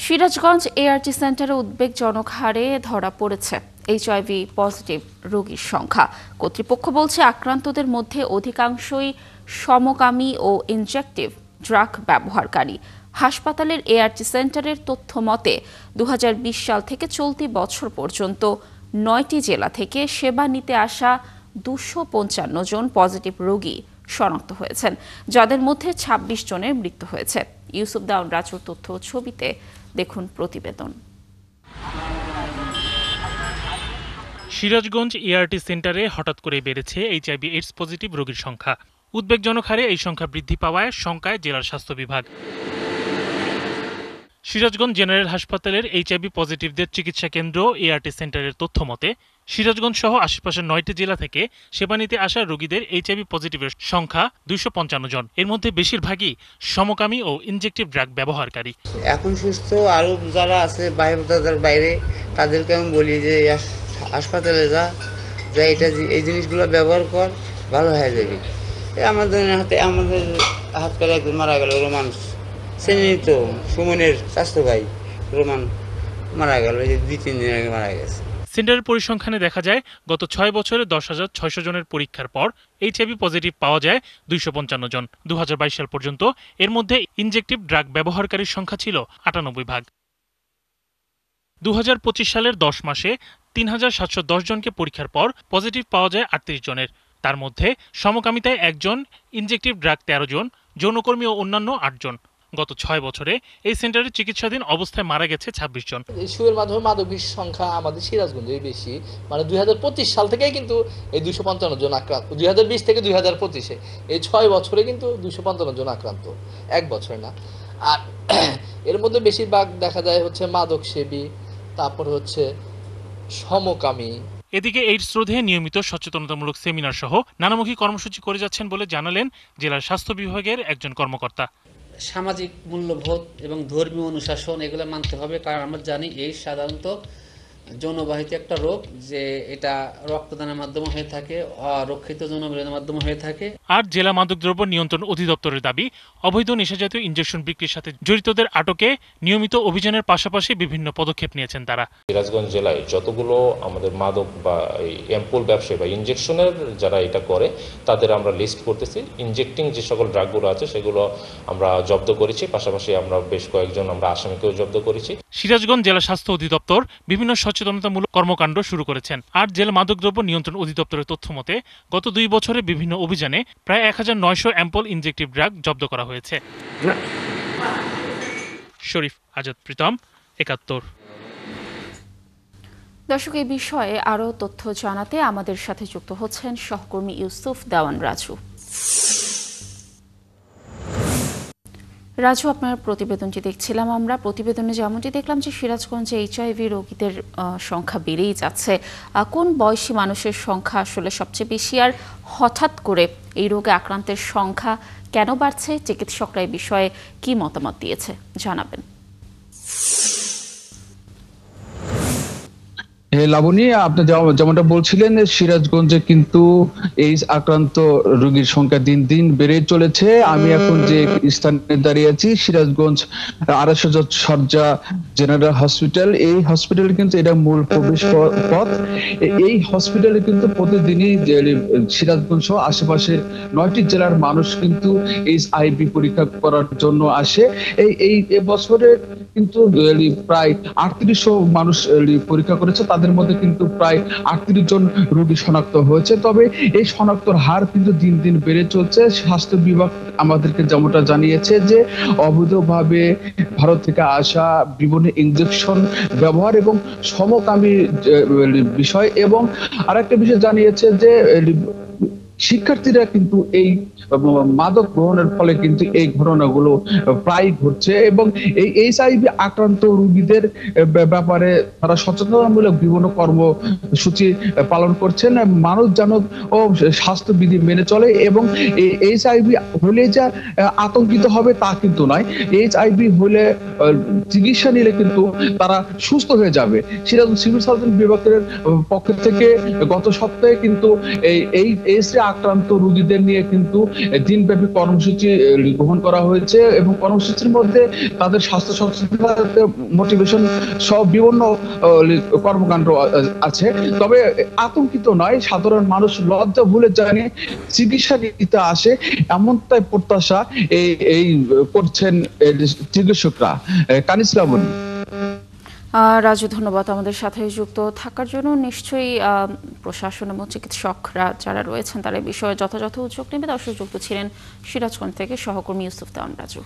Sirajganj ART সেন্টারে উদ্বেগজনক হারে ধরা পড়েছে এইচআইভি পজিটিভ রোগীর সংখ্যা। কর্তৃপক্ষ বলছে আক্রান্তদের মধ্যে অধিকাংশই সমকামী ও ইনজেকটিভ ড্রাগ ব্যবহারকারী। হাসপাতালের এআরটি সেন্টারের তথ্য মতে 2020 সাল থেকে চলতি বছর পর্যন্ত 9টি জেলা থেকে সেবা নিতে আসা 255 জন পজিটিভ রোগী শনাক্ত হয়েছেন, যাদের মধ্যে 26 জনের মৃত্যু হয়েছে। ইউসুফ দাউন রাজুর তথ্য ছবিতে দেখুন প্রতিবেদন। সিরাজগঞ্জ এআরটি সেন্টারে হঠাৎ করে বেড়েছে এইচআইভি এইডস পজিটিভ রোগীর সংখ্যা। উদ্বেগজনক হারে এই সংখ্যা বৃদ্ধি পাওয়ায় শঙ্কায় জেলার স্বাস্থ্য বিভাগ। সিরাজগঞ্জ জেনারেল হাসপাতালের এইচআইভি পজিটিভদের চিকিৎসা কেন্দ্র এআরটি সেন্টারের তথ্য মতে সিরাজগঞ্জ সহ আশেপাশের 9টি জেলা থেকে সেবা নিতে আসা রোগীদের এইচআইভি পজিটিভের সংখ্যা 255 জন। এর মধ্যে বেশিরভাগই সমকামী ও ইনজেকটিভ ড্রাগ ব্যবহারকারী। এখন সুস্থ আরো যারা আছে বাইরে তাদেরকে আমি বলি যে হাসপাতালে যা এই জিনিসগুলো ব্যবহার কর, ভালো হয়ে যাবে। আমাদের হাত করে একজন মারা গেল, রোমান চেনি তো সুমনের স্বাস্থ্য ভাই রোমান মারা গেল, এই যে 2-3 দিন আগে মারা গেছে। সেন্টারের পরিসংখ্যানে দেখা যায় গত 6 বছরে 10,600 জনের পরীক্ষার পর এইচআইভি পজিটিভ পাওয়া যায় 255 জন। 2022 সাল পর্যন্ত এর মধ্যে ইনজেকটিভ ড্রাগ ব্যবহারকারীর সংখ্যা ছিল 98 ভাগ। 2025 সালের 10 মাসে 3,710 জনকে পরীক্ষার পর পজিটিভ পাওয়া যায় 38 জনের। তার মধ্যে সমকামিতায় 1 জন, ইনজেকটিভ ড্রাগ 13 জন, যৌনকর্মী ও অন্যান্য 8 জন। গত 6 বছরে এই সেন্টারে চিকিৎসাধীন অবস্থায় মারা গেছে 26 জন। ইস্যুর মাধ্যমে মাদকের সংখ্যা আমাদের সিরাজগঞ্জে বেশি, মানে 2025 সাল থেকেই কিন্তু এই 255 জন আক্রান্ত। 2020 থেকে 2025 এই 6 বছরে কিন্তু 255 জন আক্রান্ত, 1 বছরে না। আর এর মধ্যে বেশিরভাগ দেখা যায় হচ্ছে মাদক সেবী, তারপর হচ্ছে সমকামী। এদিকে এইডস রোধে নিয়মিত সচেতনতামূলক সেমিনার সহ নানামুখী কর্মসূচি করে যাচ্ছেন বলে জানালেন জেলার স্বাস্থ্য বিভাগের একজন কর্মকর্তা। সামাজিক মূল্যবোধ এবং ধর্মীয় অনুশাসন এগুলো মানতে হবে, কারণ আমরা জানি এই সাধারণত যৌনবাহিত একটা রোগ, যে এটা রক্তদানের মাধ্যমে হয়ে থাকে, অরক্ষিত যৌনমিলনের মাধ্যমে হয়ে থাকে। আর জেলা মাদকদ্রব্য নিয়ন্ত্রণ অধিদপ্তরের দাবি, অবৈধ নেশাজাতীয় ইনজেকশন বিক্রির সাথে জড়িতদের আটকে নিয়মিত অভিযানের পাশাপাশি বিভিন্ন পদক্ষেপ নিয়েছেন তারা। সিরাজগঞ্জ জেলায় যতগুলো আমাদের মাদক বা এম্পুল ব্যবসায়ী বা ইনজেকশনের যারা এটা করে তাদের আমরা লিস্ট করতেছি। ইনজেক্টিং যে সকল ড্রাগগুলো আছে সেগুলো আমরা জব্দ করেছি, পাশাপাশি আমরা বেশ কয়েকজন আমরা আসামিকেও জব্দ করেছি। সিরাজগঞ্জ জেলা স্বাস্থ্য অধিদপ্তর বিভিন্ন সচেতনতামূলক কর্মকাণ্ড শুরু করেছেন। আর জেলা মাদকদ্রব্য নিয়ন্ত্রণ অধিদপ্তরের তথ্য মতে গত 2 বছরে বিভিন্ন অভিযানে প্রায় 1900 অ্যাম্পল ইনজেকটিভ ড্রাগ জব্দ করা হয়েছে। শরীফ আজাদ প্রীতম, 71। দর্শক, এই বিষয়ে আরও তথ্য জানাতে আমাদের সাথে যুক্ত হচ্ছেন সহকর্মী ইউসুফ দাওয়ান রাজু। রাজু, আপনার প্রতিবেদনটি দেখছিলাম আমরা। প্রতিবেদনে যেমনটি দেখলাম যে সিরাজগঞ্জে এইচআইভি রোগীদের সংখ্যা বেড়েই যাচ্ছে। কোন বয়সী মানুষের সংখ্যা আসলে সবচেয়ে বেশি, আর হঠাৎ করে এই রোগে আক্রান্তের সংখ্যা কেন বাড়ছে? চিকিৎসকরা এই বিষয়ে কি মতামত দিয়েছে জানাবেন। লাবণী, আপনি যেমনটা বলছিলেন, সিরাজগঞ্জে কিন্তু এইডস আক্রান্ত রোগীর সংখ্যা দিন দিন বেড়ে চলেছে। আমি এখন যে স্থানে দাঁড়িয়ে আছি, সিরাজগঞ্জ 250 শয্যা জেনারেল হসপিটাল। এই হসপিটালে কিন্তু এটা মূল প্রবেশ পথ। এই হসপিটালে কিন্তু প্রতিদিনই সিরাজগঞ্জ সহ আশেপাশের 9টি জেলার মানুষ কিন্তু এইচআইভি পরীক্ষা করার জন্য আসে। এই বছরে কিন্তু প্রায় 3800 মানুষ পরীক্ষা করেছে। তাদের মধ্যে কিন্তু প্রায় 38 জন রোগী শনাক্ত হয়েছে। তবে এই শনাক্তর হার কিন্তু দিন দিন বেড়ে চলছে। স্বাস্থ্য বিভাগ আমাদেরকে যেমনটা জানিয়েছে যে অবৈধভাবে ভারত থেকে আসা বিভিন্ন ইনজেকশন ব্যবহার এবং সমকামী বিষয়, এবং আরেকটা বিষয় জানিয়েছে যে শিক্ষার্থীরা কিন্তু এই মাদক গ্রহণের ফলে কিন্তু এই ঘটনাগুলো প্রায় ঘটছে, এবং এই এইচআইভি আক্রান্ত রোগীদের ব্যাপারে তারা সচেতনতামূলক বিভিন্ন কর্মসূচি পালন করছেন। মানুষ যেন ও স্বাস্থ্যবিধি মেনে চলে, এবং এই এইচআইভি হলে যা আতঙ্কিত হবে তা কিন্তু নয়। এইচআইভি হলে চিকিৎসা নিলে কিন্তু তারা সুস্থ হয়ে যাবে। সিরাজগঞ্জ সিভিল সার্জন বিভাগের পক্ষ থেকে গত সপ্তাহে কিন্তু এই আক্রান্ত রোগীদের নিয়ে কিন্তু দিনব্যাপী কর্মসূচি গ্রহণ করা হয়েছে এবং কর্মসূচির মধ্যে তাদের স্বাস্থ্য সচেতনতা মোটিভেশন সব বিভিন্ন কর্মকাণ্ড আছে। তবে আতঙ্কিত নয়, সাধারণ মানুষ লজ্জা ভুলে জানে চিকিৎসা নিতে আসে, এমনটাই প্রত্যাশা এই করছেন চিকিৎসকরা। কানিস লাবণী। রাজু, ধন্যবাদ আমাদের সাথে যুক্ত থাকার জন্য। নিশ্চয়ই প্রশাসন এবং চিকিৎসকরা যারা রয়েছেন তারা এই বিষয়ে যথাযথ উদ্যোগ নেবে। দর্শক, যুক্ত ছিলেন সিরাজগঞ্জ থেকে সহকর্মী ইউসুফ তাওয়ান রাজু।